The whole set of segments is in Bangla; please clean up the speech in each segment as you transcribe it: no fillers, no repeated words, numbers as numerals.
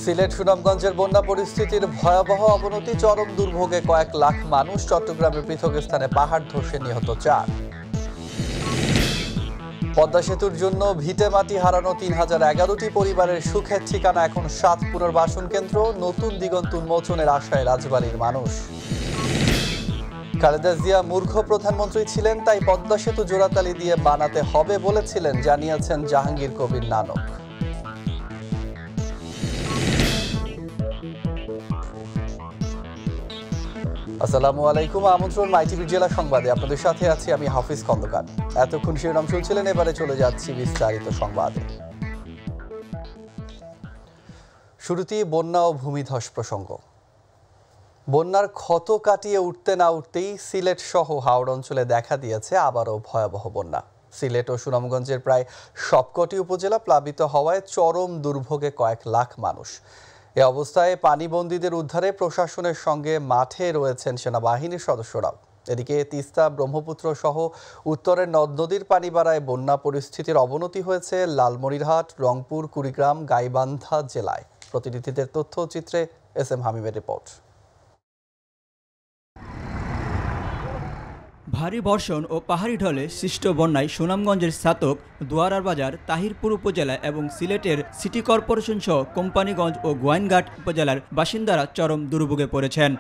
সিলেট সুনামগঞ্জের বন্যা পরিস্থিতির ভয়াবহ অবনতি, চরম দুর্ভোগে কয়েক লাখ মানুষ। চট্টগ্রামের পৃথক স্থানে পাহাড় ধসে নিহত 4। পদ্মা সেতুর জন্য ভিটে মাটি হারানো 3011টি পরিবারের সুখের ঠিকানা এখন 7 পুনর্বাসন কেন্দ্র। নতুন দিগন্ত উন্মোচনের আশায় রাজবাড়ীর মানুষ। খালেদা জিয়া মূর্খ প্রধানমন্ত্রী ছিলেন, তাই পদ্মা সেতু জোড়াতালি দিয়ে বানাতে হবে বলেছিলেন, জানিয়েছেন জাহাঙ্গীর কবির নানক। আসসালামু আলাইকুম, আমন্ত্রণ মাইটিভি জেলা সংবাদে। আপনাদের সাথে আছি আমি হাফিজ খন্দকার। এতক্ষণ শিরোনাম শুনছিলেন, এবারে চলে যাচ্ছি বিস্তারিত সংবাদে। শুরুতেই বন্যা ও ভূমিধস প্রসঙ্গ। বন্যার ক্ষত কাটিয়ে উঠতে না উঠতেই সিলেট সহ হাওড় অঞ্চলে দেখা দিয়েছে আবারও ভয়াবহ বন্যা। সিলেট ও সুনামগঞ্জের প্রায় সবকটি উপজেলা প্লাবিত হওয়ায় চরম দুর্ভোগে কয়েক লাখ মানুষ। এ অবস্থায় পানিবন্দীদের উদ্ধারে প্রশাসনের সঙ্গে মাঠে রয়েছেন সেনাবাহিনীর সদস্যরাও। এদিকে তিস্তা, ব্রহ্মপুত্র সহ উত্তরের নদ নদীর পানি বাড়ায় বন্যা পরিস্থিতির অবনতি হয়েছে লালমনিরহাট, রংপুর, কুড়িগ্রাম, গাইবান্ধা জেলায়। প্রতিনিধিদের তথ্যচিত্রে এস এম হামিমের রিপোর্ট। ভারী বর্ষণ ও পাহাড়ি ঢলে সৃষ্ট বন্যায় সুনামগঞ্জের ছাতক, দুয়ারার বাজার, তাহিরপুর উপজেলা এবং সিলেটের সিটি কর্পোরেশন সহ কোম্পানিগঞ্জ ও গোয়াইনঘাট উপজেলার বাসিন্দারা চরম দুর্ভোগে পড়েছেন।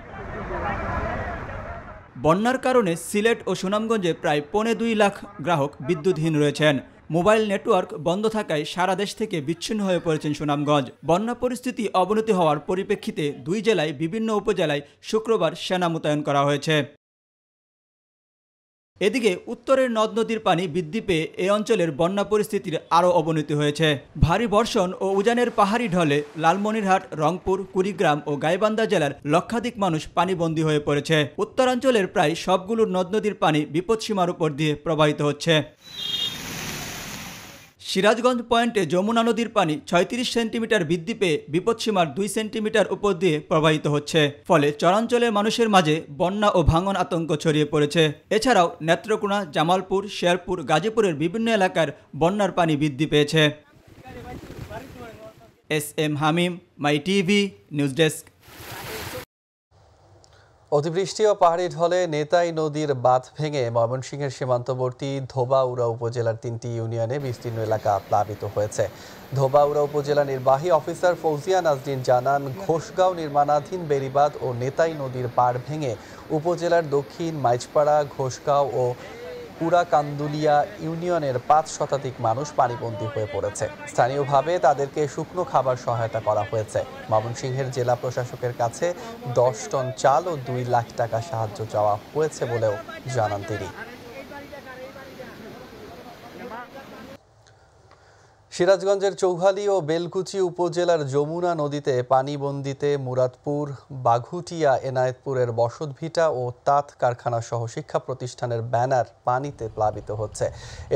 বন্যার কারণে সিলেট ও সুনামগঞ্জে প্রায় 2.25 লাখ গ্রাহক বিদ্যুৎহীন রয়েছেন। মোবাইল নেটওয়ার্ক বন্ধ থাকায় সারা দেশ থেকে বিচ্ছিন্ন হয়ে পড়েছেন সুনামগঞ্জ। বন্যা পরিস্থিতি অবনতি হওয়ার পরিপ্রেক্ষিতে দুই জেলায় বিভিন্ন উপজেলায় শুক্রবার সেনা মোতায়েন করা হয়েছে। এদিকে উত্তরের নদ নদীর পানি বৃদ্ধি পেয়ে এই অঞ্চলের বন্যা পরিস্থিতির আরও অবনতি হয়েছে। ভারী বর্ষণ ও উজানের পাহাড়ি ঢলে লালমনিরহাট, রংপুর, কুড়িগ্রাম ও গাইবান্ধা জেলার লক্ষাধিক মানুষ পানিবন্দী হয়ে পড়েছে। উত্তরাঞ্চলের প্রায় সবগুলো নদ নদীর পানি বিপদসীমার উপর দিয়ে প্রবাহিত হচ্ছে। সিরাজগঞ্জ পয়েন্টে যমুনা নদীর পানি 36 সেন্টিমিটার বৃদ্ধি পেয়ে বিপদসীমার 2 সেন্টিমিটার উপর দিয়ে প্রবাহিত হচ্ছে। ফলে চরাঞ্চলের মানুষের মাঝে বন্যা ও ভাঙন আতঙ্ক ছড়িয়ে পড়েছে। এছাড়াও নেত্রকোনা, জামালপুর, শেরপুর, গাজীপুরের বিভিন্ন এলাকার বন্যার পানি বৃদ্ধি পেয়েছে। এস এম হামিম, মাই টিভি নিউজ ডেস্ক। অতিবৃষ্টি ও পাহাড়ি ঢলে নেতাই নদীর বাঁধ ভেঙে ময়মনসিংহের সীমান্তবর্তী ধোবাউড়া উপজেলার 3টি ইউনিয়নে বিস্তীর্ণ এলাকা প্লাবিত হয়েছে। ধোবাউড়া উপজেলা নির্বাহী অফিসার ফৌজিয়া নাজনীন জানান, ঘোষগাঁও নির্মাণাধীন বেড়িবাঁধ ও নেতাই নদীর পাড় ভেঙে উপজেলার দক্ষিণ মাইজপাড়া, ঘোষগাঁও ও পুরাকান্দুলিয়া ইউনিয়নের 5 শতাধিক মানুষ পানিবন্দী হয়ে পড়েছে। স্থানীয়ভাবে তাদেরকে শুকনো খাবার সহায়তা করা হয়েছে। ময়মনসিংহের জেলা প্রশাসকের কাছে 10 টন চাল ও 2 লাখ টাকা সাহায্য চাওয়া হয়েছে বলেও জানান তিনি। সিরাজগঞ্জের চৌহালি ও বেলকুচি উপজেলার যমুনা নদীতে পানিবন্দিতে মুরাদপুর, বাঘুটিয়া, এনায়েতপুরের বসতভিটা ও তাঁত কারখানা সহ শিক্ষা প্রতিষ্ঠানের ব্যানার পানিতে প্লাবিত হচ্ছে।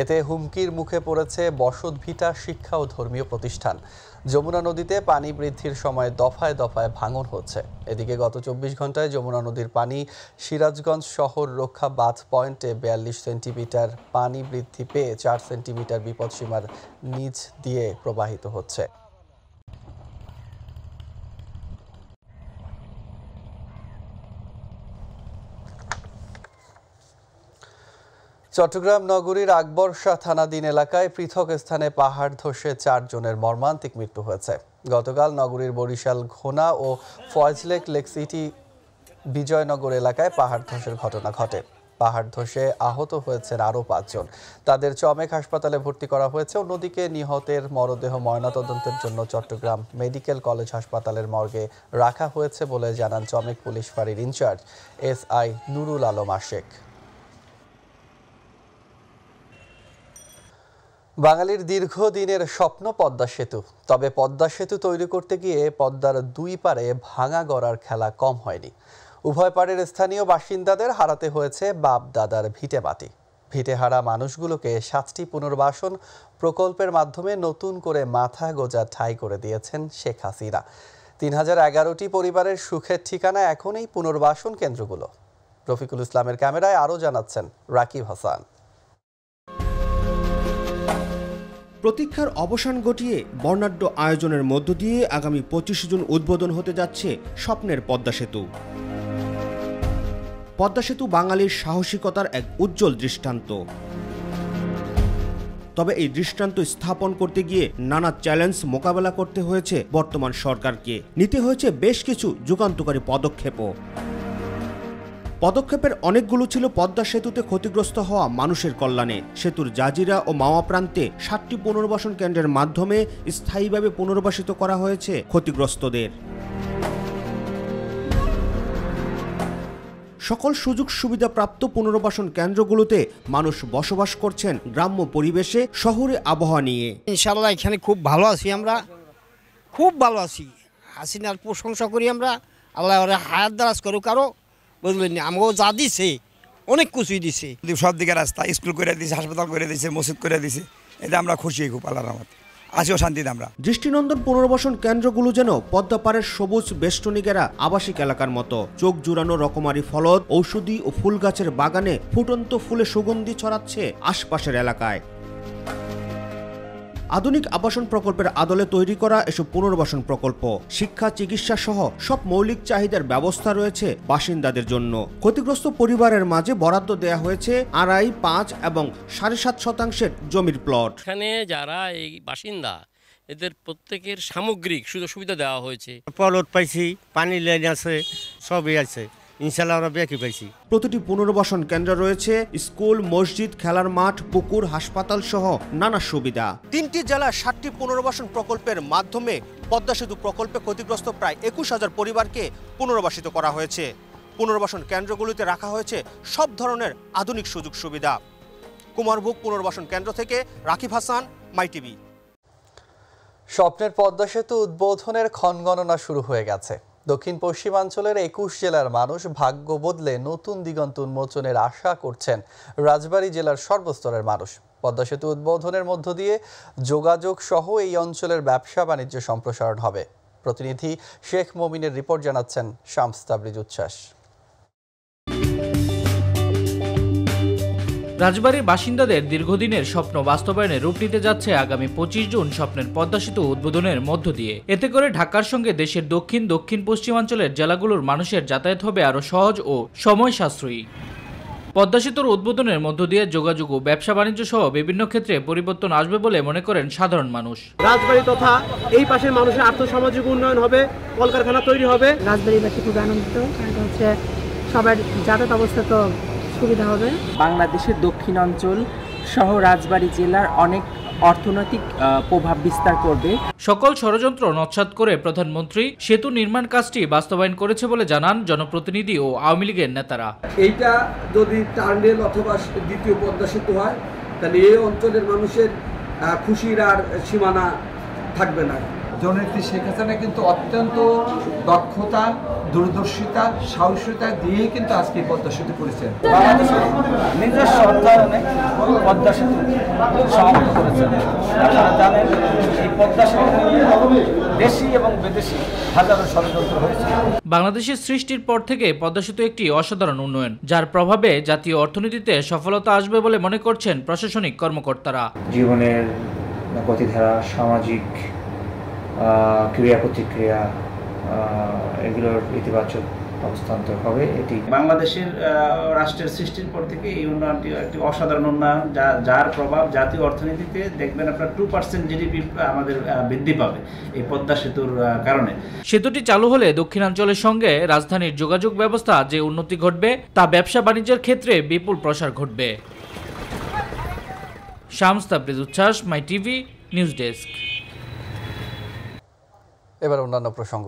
এতে হুমকির মুখে পড়েছে বসতভিটা, শিক্ষা ও ধর্মীয় প্রতিষ্ঠান। যমুনা নদীতে পানি বৃদ্ধির সময় দফায় দফায় ভাঙন হচ্ছে। এদিকে গত 24 ঘন্টায় যমুনা নদীর পানি সিরাজগঞ্জ শহর রক্ষা বাঁধ পয়েন্টে 42 সেন্টিমিটার পানি বৃদ্ধি পেয়ে 4 সেন্টিমিটার বিপদসীমার নিচ দিয়ে প্রবাহিত হচ্ছে। চট্টগ্রাম নগরীর আকবর শাহ থানাধীন এলাকায় পৃথক স্থানে পাহাড় ধসে 4 জনের মর্মান্তিক মৃত্যু হয়েছে। গতকাল নগরীর বরিশাল ঘোনা ও ফয়েজলেক লেক সিটি বিজয়নগর এলাকায় পাহাড় ধসের ঘটনা ঘটে। পাহাড় ধসে আহত হয়েছেন আরও 5 জন। তাদের চমেক হাসপাতালে ভর্তি করা হয়েছে। অন্যদিকে নিহতের মরদেহ ময়নাতদন্তের জন্য চট্টগ্রাম মেডিকেল কলেজ হাসপাতালের মর্গে রাখা হয়েছে বলে জানান চমেক পুলিশ ফাঁড়ির ইনচার্জ SI নুরুল আলম আশেক। বাঙালির দীর্ঘদিনের স্বপ্ন পদ্মা সেতু। তবে পদ্মা সেতু তৈরি করতে গিয়ে পদ্মার 2 পারে ভাঙা গড়ার খেলা কম হয়নি। উভয় পাড়ের স্থানীয় বাসিন্দাদের হারাতে হয়েছে বাপ দাদার ভিটে মাটি। ভিটেহারা মানুষগুলোকে 7টি পুনর্বাসন প্রকল্পের মাধ্যমে নতুন করে মাথা গোঁজা ঠাঁই করে দিয়েছেন শেখ হাসিনা। 3011টি পরিবারের সুখের ঠিকানা এখন এই পুনর্বাসন কেন্দ্রগুলো। রফিকুল ইসলামের ক্যামেরায় আরও জানাচ্ছেন রাকিব হাসান। প্রতীক্ষার অবসান ঘটিয়ে বর্ণাঢ্য আয়োজনের মধ্য দিয়ে আগামী 25 জুন উদ্বোধন হতে যাচ্ছে স্বপ্নের পদ্মা সেতু। পদ্মা সেতু বাঙালির সাহসিকতার এক উজ্জ্বল দৃষ্টান্ত। তবে এই দৃষ্টান্ত স্থাপন করতে গিয়ে নানা চ্যালেঞ্জ মোকাবেলা করতে হয়েছে বর্তমান সরকারকে। নিতে হয়েছে বেশ কিছু যুগান্তকারী পদক্ষেপের অনেকগুলো ছিল পদ্মা সেতুতে ক্ষতিগ্রস্ত হওয়া মানুষের কল্যাণে। সেতুর জাজিরা ও মাওয়া প্রান্তে 7টি পুনর্বাসন কেন্দ্রের মাধ্যমে স্থায়ীভাবে পুনর্বাসিত করা হয়েছে ক্ষতিগ্রস্তদের। সকল সুযোগ সুবিধাপ্রাপ্ত পুনর্বাসন কেন্দ্রগুলোতে মানুষ বসবাস করছেন গ্রাম্য পরিবেশে, শহুরে আবহাওয়া নিয়ে। ইনশাআল্লাহ এখানে খুব ভালো আছি, আমরা খুব ভালো আছি। হাসিনার প্রশংসা করি আমরা, আল্লাহ ওরা হায়াত দারাজ করুক। আরো বুঝলেন, আমাকেও যা দিছে অনেক কিছুই দিছে। সব দিকে রাস্তা, স্কুল করে দিয়েছে, হাসপাতাল করে দিয়েছে, মসজিদ করে দিয়েছে, এতে আমরা খুশি খুব আল্লাহর রহমতে আছিও শান্তিতে আমরা। দৃষ্টিনন্দন পুনর্বাসন কেন্দ্রগুলো যেন পদ্মা পাড়ের সবুজ বেষ্টনী ঘেরা আবাসিক এলাকার মতো। চোখ জুড়ানো রকমারি ফলদ, ঔষধি ও ফুল গাছের বাগানে ফুটন্ত ফুলে সুগন্ধি ছড়াচ্ছে আশপাশের এলাকায়। আধুনিক আবাসন প্রকল্পের আদলে তৈরি করা এসব পুনর্বাসন প্রকল্প শিক্ষা, চিকিৎসা সহ সব মৌলিক চাহিদার ব্যবস্থা রয়েছে বাসিন্দাদের জন্য। ক্ষতিগ্রস্ত পরিবারের মাঝে বরাদ্দ দেয়া হয়েছে 2.5, 5 এবং 7.5 শতাংশের জমির প্লট। এখানে যারা এই বাসিন্দা এদের প্রত্যেকের সামগ্রিক সুযোগ সুবিধা দেওয়া হয়েছে। প্লট পাইছি, পানি লাইন আছে, সবই আছে। ইনশাআল্লাহ আমরা বেশি পাইছি। প্রতিটি পুনর্বাসন কেন্দ্রে রয়েছে স্কুল, মসজিদ, খেলার মাঠ, পুকুর, হাসপাতাল সহ নানা সুবিধা। 3টি জেলার 7টি পুনর্বাসন প্রকল্পের মাধ্যমে পদ্মা সেতু প্রকল্পে ক্ষতিগ্রস্ত প্রায় 21,000 পরিবারকে পুনর্বাসিত করা হয়েছে। পুনর্বাসন কেন্দ্রগুলিতে রাখা হয়েছে সব ধরনের আধুনিক সুযোগ সুবিধা। কুমারভোগ পুনর্বাসন কেন্দ্র থেকে রাকিব হাসান, মাই টিভি। স্বপ্নের পদ্মা সেতু উদ্বোধনের ক্ষণগণনা শুরু হয়ে গেছে। দক্ষিণ পশ্চিমাঞ্চলের 21 জেলার মানুষ ভাগ্য বদলে নতুন দিগন্ত উন্মোচনের আশা করছেন রাজবাড়ী জেলার সর্বস্তরের মানুষ। পদ্মা সেতু উদ্বোধনের মধ্য দিয়ে যোগাযোগ সহ এই অঞ্চলের ব্যবসা বাণিজ্য সম্প্রসারণ হবে। প্রতিনিধি শেখ মমিনের রিপোর্ট জানাচ্ছেন শামস তাবরিজ উচ্ছ্বাস। রাজবাড়ীর বাসিন্দাদের দীর্ঘদিনের স্বপ্ন বাস্তবায়নে রূপ নিতে যাচ্ছে আগামী 25 জুন স্বপ্নের পদ্মা সেতু উদ্বোধনের মধ্য দিয়ে। এতে করে ঢাকার সঙ্গে দেশের দক্ষিণ পশ্চিমাঞ্চলের জেলাগুলোর মানুষের যাতায়াত হবে আরও সহজ ও সময় সাশ্রয়ী। পদ্মা সেতুর উদ্বোধনের মধ্য দিয়ে যোগাযোগ ও ব্যবসা বাণিজ্য সহ বিভিন্ন ক্ষেত্রে পরিবর্তন আসবে বলে মনে করেন সাধারণ মানুষ। রাজবাড়ী তথা এই পাশের মানুষের আর্থসামাজিক উন্নয়ন হবে, কলকারখানা তৈরি হবে। রাজবাড়ীবাসী খুব আনন্দিত, কারণ হচ্ছে সবার যাতায়াত অবস্থা তো সুবিধা হবে। বাংলাদেশের দক্ষিণাঞ্চল সহ রাজবাড়ী জেলার অনেক অর্থনৈতিক প্রভাব বিস্তার করবে। সকল ষড়যন্ত্র নস্যাৎ করে প্রধানমন্ত্রী সেতু নির্মাণ কাজটি বাস্তবায়ন করেছে বলে জানান জনপ্রতিনিধি ও আওয়ামী লীগের নেতারা। এইটা যদি টার্নেল অথবা দ্বিতীয় পদ্মা সেতু হয়, তাহলে এই অঞ্চলের মানুষের খুশির আর সীমানা থাকবে না। জননেত্রী শেখ হাসিনা কিন্তু অত্যন্ত দক্ষতা, দূরদর্শিতা, সাহসিকতা দিয়ে কিন্তু আজকে পদ্মা সেতু করেছেন। বাংলাদেশের নিজস্ব অর্থায়নে পদ্মা সেতু সমাপ্ত করেছেন। আপনারা জানেন এই পদ্মা সেতু দেশি এবং বিদেশি হাজারো ষড়যন্ত্র হয়েছে। বাংলাদেশের সৃষ্টির পর থেকে পদ্মা সেতু একটি অসাধারণ উন্নয়ন, যার প্রভাবে জাতীয় অর্থনীতিতে সফলতা আসবে বলে মনে করছেন প্রশাসনিক কর্মকর্তারা। জীবনের গতিধারা, সামাজিক ক্রিয়া প্রতিক্রিয়া, এগুলোর ইতিবাচক অবস্থান্তর হবে। এটি বাংলাদেশের রাষ্ট্রের সৃষ্টির পর থেকে এই উন্নয়নটি একটি অসাধারণ উন্নয়ন, যার প্রভাব জাতীয় অর্থনীতিতে দেখবেন আপনার 2% জিডিপি আমাদের বৃদ্ধি পাবে এই পদ্মা সেতুর কারণে। সেতুটি চালু হলে দক্ষিণাঞ্চলের সঙ্গে রাজধানীর যোগাযোগ ব্যবস্থা যে উন্নতি ঘটবে তা ব্যবসা বাণিজ্যের ক্ষেত্রে বিপুল প্রসার ঘটবে। শামস তাবরিজ উচ্ছ্বাস, মাই টিভি, নিউজ ডেস্ক। এবার অন্যান্য প্রসঙ্গ।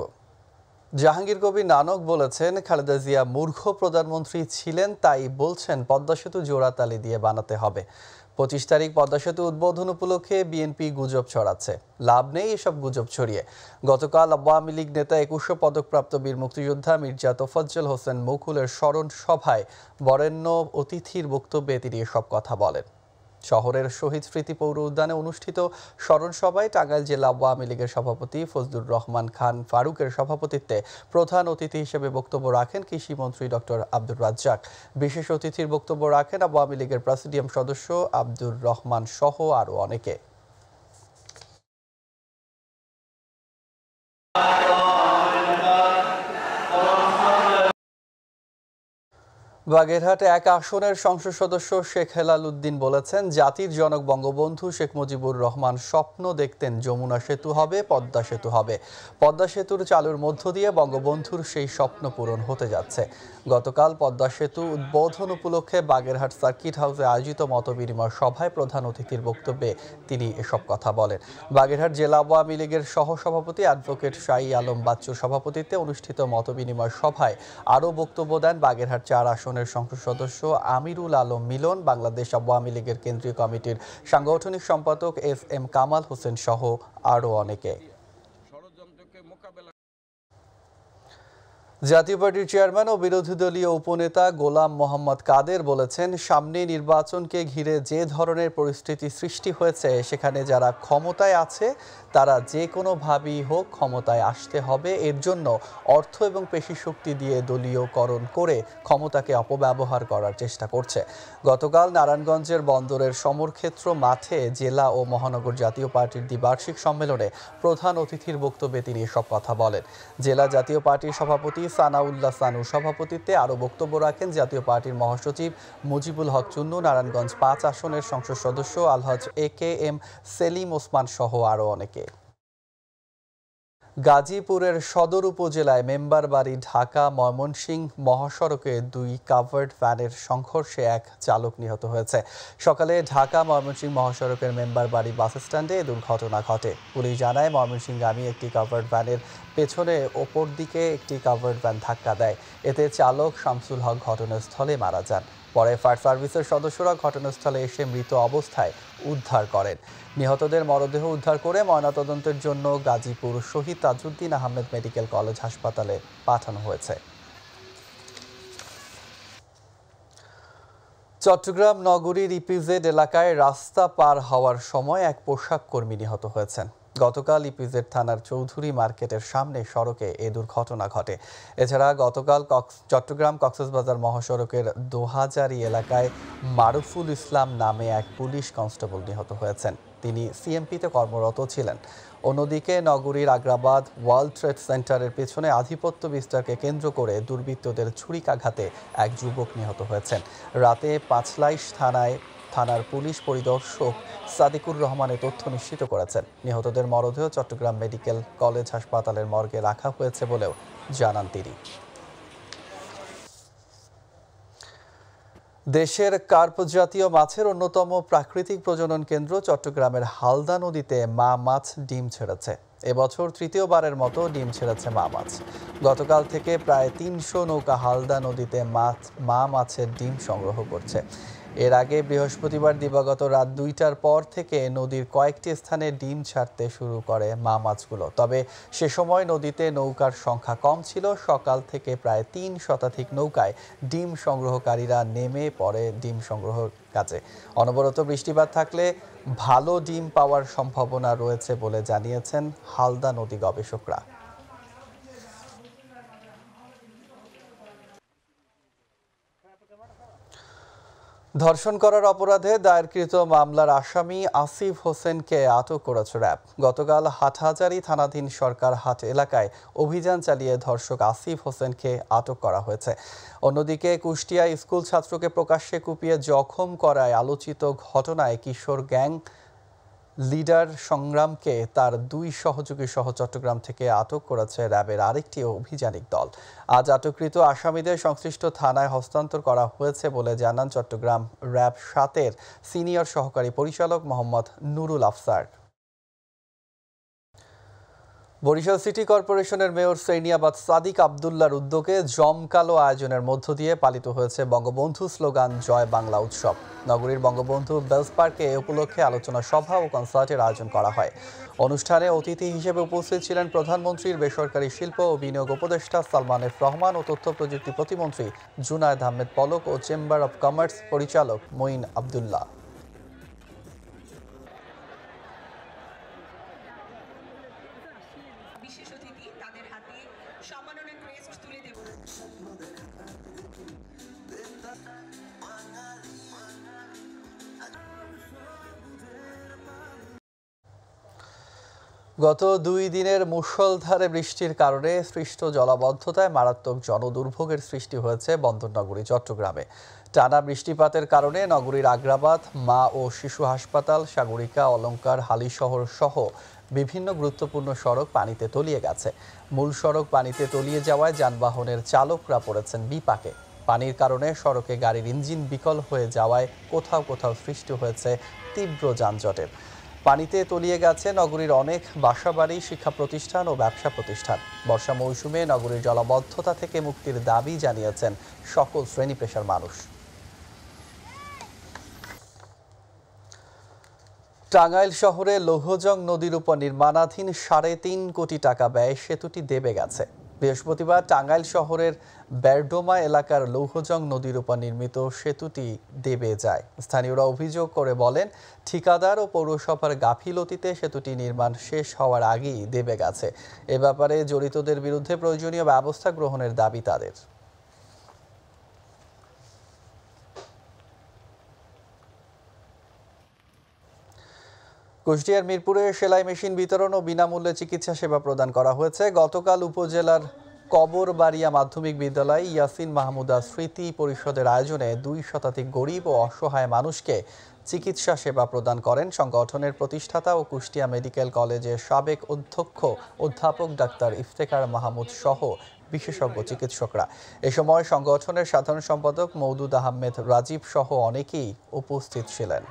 জাহাঙ্গীর কবির নানক বলেছেন, খালেদা জিয়া মূর্খ প্রধানমন্ত্রী ছিলেন, তাই বলছেন পদ্মা সেতু জোড়াতালি দিয়ে বানাতে হবে। 25 তারিখ পদ্মা সেতু উদ্বোধন উপলক্ষে বিএনপি গুজব ছড়াচ্ছে। লাভ নেই এসব গুজব ছড়িয়ে। গতকাল আওয়ামী লীগ নেতা 2100 পদকপ্রাপ্ত বীর মুক্তিযোদ্ধা মির্জা তোফাজ্জল হোসেন মুকুলের স্মরণ সভায় বরেণ্য অতিথির বক্তব্যে তিনি এসব কথা বলেন। শহরের শহীদ স্মৃতি পৌর উদ্যানে অনুষ্ঠিত স্মরণ সভায় টাঙ্গাইল জেলা আওয়ামী লীগের সভাপতি ফজলুর রহমান খান ফারুকের সভাপতিত্বে প্রধান অতিথি হিসেবে বক্তব্য রাখেন কৃষিমন্ত্রী ডক্টর আব্দুর রাজ্জাক। বিশেষ অতিথির বক্তব্য রাখেন আওয়ামী লীগের প্রেসিডিয়াম সদস্য আব্দুর রহমান সহ আরও অনেকে। বাগেরহাটে এক আসনের সংসদ সদস্য শেখ হেলাল উদ্দিন বলেছেন, জাতির জনক বঙ্গবন্ধু শেখ মুজিবুর রহমান স্বপ্ন দেখতেন যমুনা সেতু হবে, পদ্মা সেতু হবে। পদ্মা সেতুর চালুর মধ্য দিয়ে বঙ্গবন্ধুর সেই স্বপ্ন পূরণ হতে যাচ্ছে। গতকাল পদ্মা সেতু উদ্বোধন উপলক্ষে বাগেরহাট সার্কিট হাউসে আয়োজিত মতবিনিময় সভায় প্রধান অতিথির বক্তব্যে তিনি এসব কথা বলেন। বাগেরহাট জেলা আওয়ামী লীগের সহসভাপতি অ্যাডভোকেট শাহী আলম বাচ্চুর সভাপতিত্বে অনুষ্ঠিত মতবিনিময় সভায় আরও বক্তব্য দেন বাগেরহাট ৪ আসনের সংসদ সদস্য আমিরুল আলম মিলন, বাংলাদেশ আওয়ামী লীগের কেন্দ্রীয় কমিটির সাংগঠনিক সম্পাদক FM কামাল হোসেন সহ আরও অনেকে। জাতীয় পার্টির চেয়ারম্যান ও বিরোধী দলীয় উপনেতা গোলাম মোহাম্মদ কাদের বলেছেন, সামনে নির্বাচনকে ঘিরে যে ধরনের পরিস্থিতি সৃষ্টি হয়েছে, সেখানে যারা ক্ষমতায় আছে তারা যে কোনোভাবেই হোক ক্ষমতায় আসতে হবে। এর জন্য অর্থ এবং পেশি শক্তি দিয়ে দলীয়করণ করে ক্ষমতাকে অপব্যবহার করার চেষ্টা করছে। গতকাল নারায়ণগঞ্জের বন্দরের সমরক্ষেত্র মাঠে জেলা ও মহানগর জাতীয় পার্টির দ্বিবার্ষিক সম্মেলনে প্রধান অতিথির বক্তব্যে তিনি এসব কথা বলেন। জেলা জাতীয় পার্টির সভাপতি সানাউল্লাহ সানুর সভাপতিত্বে আরও বক্তব্য রাখেন জাতীয় পার্টির মহাসচিব মুজিবুল হক চুন্নু, নারায়ণগঞ্জ ৫ আসনের সংসদ সদস্য আলহাজ AKM সেলিম ওসমান সহ আরও অনেকে। গাজীপুরের সদর উপজেলায় মেম্বার বাড়ি ঢাকা ময়মনসিংহ মহাসড়কে 2 কাভার্ড ভ্যানের সংঘর্ষে এক চালক নিহত হয়েছে। সকালে ঢাকা ময়মনসিংহ মহাসড়কের মেম্বার বাড়ি বাস স্ট্যান্ডে এই দুর্ঘটনা ঘটে। পুলিশ জানায়, ময়মনসিংহগামী একটি কাভার্ড ভ্যানের পেছনে ওপর দিকে একটি কাভার্ড ভ্যান ধাক্কা দেয়। এতে চালক শামসুল হক ঘটনাস্থলে মারা যান। পরে ফায়ার সার্ভিসের সদস্যরা ঘটনাস্থলে এসে মৃত অবস্থায় উদ্ধার করেন। নিহতদের মরদেহ উদ্ধার করে ময়নাতদন্তের জন্য গাজীপুর শহীদ তাজউদ্দিন আহমেদ মেডিকেল কলেজ হাসপাতালে পাঠানো হয়েছে। চট্টগ্রাম নগরীর ইপিজেড এলাকায় রাস্তা পার হওয়ার সময় এক পোশাক কর্মী নিহত হয়েছেন। গতকাল ইপিজেড থানার চৌধুরী মার্কেটের সামনে সড়কে এ দুর্ঘটনা ঘটে। এছাড়া গতকাল চট্টগ্রাম কক্সবাজার মহাসড়কের দোহাজারি এলাকায় মারুফুল ইসলাম নামে এক পুলিশ কনস্টেবল নিহত হয়েছেন। তিনি সিএমপিতে কর্মরত ছিলেন। অন্যদিকে নগরীর আগ্রাবাদ ওয়ার্ল্ড ট্রেড সেন্টারের পেছনে আধিপত্য বিস্তারকে কেন্দ্র করে দুর্বৃত্তদের ছুরিকাঘাতে এক যুবক নিহত হয়েছেন। রাতে পাঁচলাইশ থানার পুলিশ পরিদর্শক সাদিকুর রহমানের তথ্য নিশ্চিত করেছেন। নিহতদের মরদেহ চট্টগ্রাম মেডিকেল কলেজ হাসপাতালের মর্গে রাখা হয়েছে বলেও জানান তিনি। দেশের কার্প জাতীয় মাছের অন্যতম প্রাকৃতিক প্রজনন কেন্দ্র চট্টগ্রামের হালদা নদীতে মা মাছ ডিম ছেড়েছে। এবছর তৃতীয়বারের মতো ডিম ছেড়েছে মা মাছ। গতকাল থেকে প্রায় 300 নৌকা হালদা নদীতে মা মাছের ডিম সংগ্রহ করছে। এর আগে বৃহস্পতিবার দিবাগত রাত 2টার পর থেকে নদীর কয়েকটি স্থানে ডিম ছাড়তে শুরু করে মা মাছগুলো। তবে সে সময় নদীতে নৌকার সংখ্যা কম ছিল। সকাল থেকে প্রায় 3 শতাধিক নৌকায় ডিম সংগ্রহকারীরা নেমে পড়ে ডিম সংগ্রহের কাজে। অনবরত বৃষ্টিপাত থাকলে ভালো ডিম পাওয়ার সম্ভাবনা রয়েছে বলে জানিয়েছেন হালদা নদী গবেষকরা। ধর্ষণ করার অপরাধে দায়েরকৃত মামলার আসামি আসিফ হোসেনকে আটক করেছে র্যাব। গতকাল হাটহাজারী থানাধীন সরকার হাট এলাকায় অভিযান চালিয়ে ধর্ষক আসিফ হোসেনকে আটক করা হয়েছে। অন্যদিকে কুষ্টিয়ায় স্কুল ছাত্রকে প্রকাশ্যে কুপিয়ে জখম করায় আলোচিত ঘটনায় কিশোর গ্যাং লিডার সংগ্রামকে তার 2 সহযোগী সহ চট্টগ্রাম থেকে আটক করেছে র্যাবের আরেকটি অভিযানিক দল। আজ আটককৃত আসামিদের সংশ্লিষ্ট থানায় হস্তান্তর করা হয়েছে বলে জানান চট্টগ্রাম র্যাব 7-এর সিনিয়র সহকারী পরিচালক মোহাম্মদ নুরুল আফসার। বরিশাল সিটি কর্পোরেশনের মেয়র সৈনিয়াবাদ সাদিক আবদুল্লাহর উদ্যোগে জমকালো আয়োজনের মধ্য দিয়ে পালিত হয়েছে বঙ্গবন্ধু স্লোগান জয় বাংলা উৎসব। নগরীর বঙ্গবন্ধু বেলস পার্কে এ উপলক্ষে আলোচনা সভা ও কনসার্টের আয়োজন করা হয়। অনুষ্ঠানে অতিথি হিসেবে উপস্থিত ছিলেন প্রধানমন্ত্রীর বেসরকারি শিল্প ও বিনিয়োগ উপদেষ্টা সালমান এফ রহমান ও তথ্য প্রযুক্তি প্রতিমন্ত্রী জুনায়েদ আহমেদ পলক ও চেম্বার অব কমার্স পরিচালক মঈন আবদুল্লাহ। গত 2 দিনের মুষলধারে বৃষ্টির কারণে সৃষ্ট জলাবদ্ধতায় মারাত্মক জনদুর্ভোগের সৃষ্টি হয়েছে বন্দরনগরী চট্টগ্রামে। টানা বৃষ্টিপাতের কারণে নগরীর আগ্রাবাদ, মা ও শিশু হাসপাতাল, সাগরিকা, অলঙ্কার, হালিশহর সহ বিভিন্ন গুরুত্বপূর্ণ সড়ক পানিতে তলিয়ে গেছে। মূল সড়ক পানিতে তলিয়ে যাওয়ায় যানবাহনের চালকরা পড়েছেন বিপাকে। পানির কারণে সড়কে গাড়ির ইঞ্জিন বিকল হয়ে যাওয়ায় কোথাও কোথাও সৃষ্টি হয়েছে তীব্র যানজটের। পানিতে তলিয়ে গেছে নগরীর অনেক বাসাবাড়ি, শিক্ষা প্রতিষ্ঠান ও ব্যবসা প্রতিষ্ঠান। বর্ষা মৌসুমে নগরীর জলাবদ্ধতা থেকে মুক্তির দাবি জানিয়েছেন সকল শ্রেণী পেশার মানুষ। টাঙ্গাইল শহরে লৌহজং নদীর উপর নির্মাণাধীন 3.5 কোটি টাকা ব্যয়ে সেতুটি দেবে গেছে। বৃহস্পতিবার টাঙ্গাইল শহরের বেরডোমা এলাকার লৌহজং নদীর উপর নির্মিত সেতুটি দেবে যায়। স্থানীয়রা অভিযোগ করে বলেন, ঠিকাদার ও পৌরসভার গাফিলতিতে সেতুটি নির্মাণ শেষ হওয়ার আগেই দেবে গেছে। এ ব্যাপারে জড়িতদের বিরুদ্ধে প্রয়োজনীয় ব্যবস্থা গ্রহণের দাবি তাদের। কুষ্টিয়ার মিরপুরে সেলাই মেশিন বিতরণ ও বিনামূল্যে চিকিৎসা সেবা প্রদান করা হয়েছে। গতকাল উপজেলার কবরবাড়িয়া মাধ্যমিক বিদ্যালয় ইয়াসিন মাহমুদা স্মৃতি পরিষদের আয়োজনে 2 শতাধিক গরিব ও অসহায় মানুষকে চিকিৎসা সেবা প্রদান করেন সংগঠনের প্রতিষ্ঠাতা ও কুষ্টিয়া মেডিকেল কলেজের সাবেক অধ্যক্ষ অধ্যাপক ডাক্তার ইফতেখার মাহমুদ সহ বিশেষজ্ঞ চিকিৎসকরা। এ সময় সংগঠনের সাধারণ সম্পাদক মওদুদ আহমেদ রাজীব সহ অনেকেই উপস্থিত ছিলেন।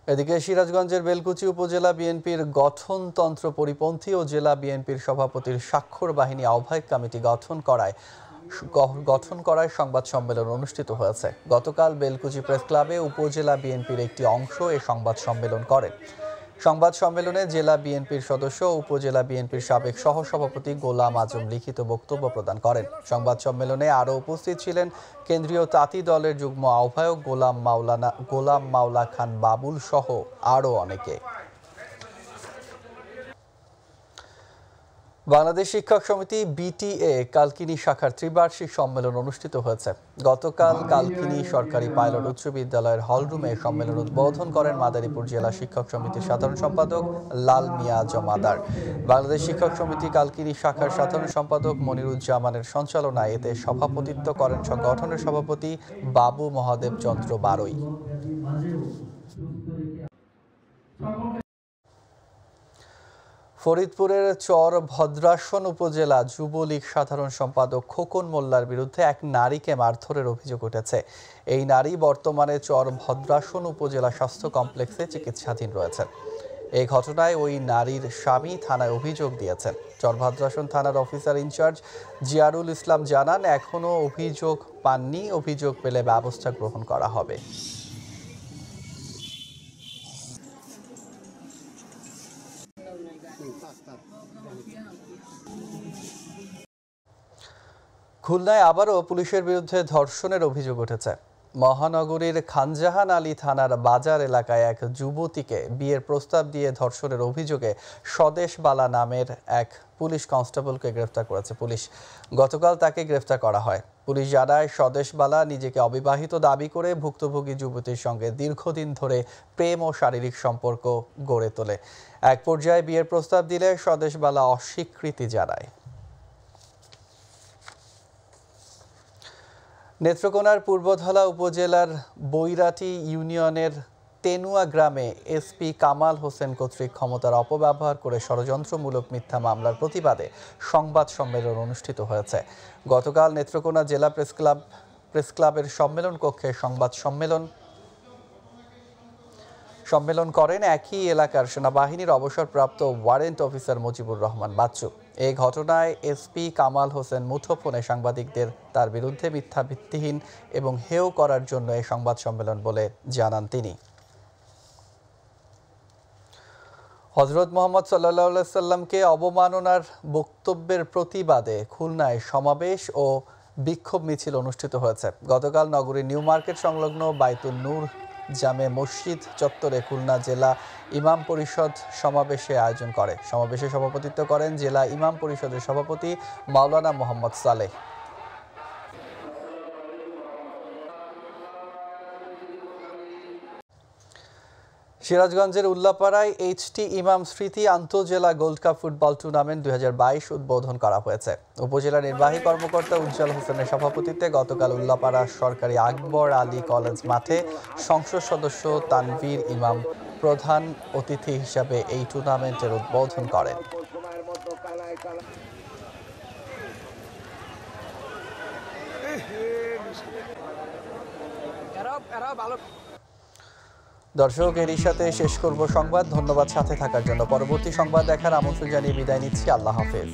এদিকে সিরাজগঞ্জের বেলকুচি উপজেলা বিএনপির গঠনতন্ত্র পরিপন্থী ও জেলা বিএনপির সভাপতির স্বাক্ষর বাহিনী আহ্বায়ক কমিটি গঠন করায় সংবাদ সম্মেলন অনুষ্ঠিত হয়েছে। গতকাল বেলকুচি প্রেস ক্লাবে উপজেলা বিএনপির একটি অংশ এ সংবাদ সম্মেলন করেন। সংবাদ সম্মেলনে জেলা বিএনপির সদস্য ও উপজেলা বিএনপির সাবেক সহসভাপতি গোলাম আজম লিখিত বক্তব্য প্রদান করেন। সংবাদ সম্মেলনে আরও উপস্থিত ছিলেন কেন্দ্রীয় তাঁতি দলের যুগ্ম আহ্বায়ক গোলাম মাওলা খান বাবুল সহ আরও অনেকে। বাংলাদেশ শিক্ষক সমিতি বিটিএ কালকিনি শাখার ত্রিবার্ষিক সম্মেলন অনুষ্ঠিত হয়েছে। গতকাল কালকিনি সরকারি পাইলট উচ্চ বিদ্যালয়ের হলরুমে সম্মেলন উদ্বোধন করেন মাদারীপুর জেলা শিক্ষক সমিতির সাধারণ সম্পাদক লাল মিয়া জমাদার। বাংলাদেশ শিক্ষক সমিতি কালকিনি শাখার সাধারণ সম্পাদক মনিরুজ্জামানের সঞ্চালনায় এতে সভাপতিত্ব করেন সংগঠনের সভাপতি বাবু মহাদেব চন্দ্র বারৈ। ফরিদপুরের চর ভদ্রাসন উপজেলা যুবলীগ সাধারণ সম্পাদক খোকন মোল্লার বিরুদ্ধে এক নারীকে মারধরের অভিযোগ উঠেছে। এই নারী বর্তমানে চর ভদ্রাসন উপজেলা স্বাস্থ্য কমপ্লেক্সে চিকিৎসাধীন রয়েছেন। এই ঘটনায় ওই নারীর স্বামী থানায় অভিযোগ দিয়েছেন। চর ভদ্রাসন থানার অফিসার ইনচার্জ জিয়ারুল ইসলাম জানান, এখনও অভিযোগ পাননি, অভিযোগ পেলে ব্যবস্থা গ্রহণ করা হবে। খুলনায় আবারও পুলিশের বিরুদ্ধে ধর্ষণের অভিযোগ উঠেছে। মহানগরীর খানজাহান আলী থানার বাজার এলাকায় এক যুবতীকে বিয়ের প্রস্তাব দিয়ে ধর্ষণের অভিযোগে স্বদেশ বালা নামের এক পুলিশ কনস্টেবলকে গ্রেফতার করেছে পুলিশ। গতকাল তাকে গ্রেফতার করা হয়। পুলিশ জানায়, স্বদেশ বালা নিজেকে অবিবাহিত দাবি করে ভুক্তভোগী যুবতীর সঙ্গে দীর্ঘদিন ধরে প্রেম ও শারীরিক সম্পর্ক গড়ে তোলে। এক পর্যায়ে বিয়ের প্রস্তাব দিলে স্বদেশ বালা অস্বীকৃতি জানায়। নেত্রকোনার পূর্বধলা উপজেলার বৈরাটি ইউনিয়নের তেনুয়া গ্রামে এসপি কামাল হোসেন কর্তৃক ক্ষমতার অপব্যবহার করে ষড়যন্ত্রমূলক মিথ্যা মামলার প্রতিবাদে সংবাদ সম্মেলন অনুষ্ঠিত হয়েছে। গতকাল নেত্রকোনা জেলা প্রেস ক্লাবের সম্মেলন কক্ষে সংবাদ সম্মেলন করেন একই এলাকার সেনাবাহিনীর অবসরপ্রাপ্ত ওয়ারেন্ট অফিসার মুজিবুর রহমান বাচ্চু। এই ঘটনায় এসপি কামাল হোসেন মুঠোফোনে সাংবাদিকদের তার বিরুদ্ধে মিথ্যা ভিত্তিহীন এবং হেয় করার জন্য এই সংবাদ সম্মেলন বলে জানান তিনি। হযরত মুহাম্মদ সাল্লাল্লাহু আলাইহি সাল্লামকে অবমাননার বক্তব্যের প্রতিবাদে খুলনায় সমাবেশ ও বিক্ষোভ মিছিল অনুষ্ঠিত হয়েছে। গতকাল নগরীর নিউ মার্কেট সংলগ্ন বাইতুন নূর জামে মসজিদ চত্বরে খুলনা জেলা ইমাম পরিষদ সমাবেশে আয়োজন করে। সমাবেশে সভাপতিত্ব করেন জেলা ইমাম পরিষদের সভাপতি মাওলানা মোহাম্মদ সালেহ। সিরাজগঞ্জের উল্লাপাড়ায় এইচটি ইমাম স্মৃতি আন্তঃজেলা গোল্ড কাপ ফুটবল টুর্নামেন্ট 2022 উদ্বোধন করা হয়েছে। উপজেলা নির্বাহী কর্মকর্তা উজ্জ্বল হোসেনের সভাপতিত্বে গতকাল উল্লাপাড়া সরকারি আকবর আলী কলেজ মাঠে সংসদ সদস্য তানভীর ইমাম প্রধান অতিথি হিসাবে এই টুর্নামেন্টের উদ্বোধন করেন। দর্শক, এরই সাথে শেষ করব সংবাদ। ধন্যবাদ সাথে থাকার জন্য। পরবর্তী সংবাদ দেখার আমন্ত্রণ জানিয়ে বিদায় নিচ্ছি। আল্লাহ হাফেজ।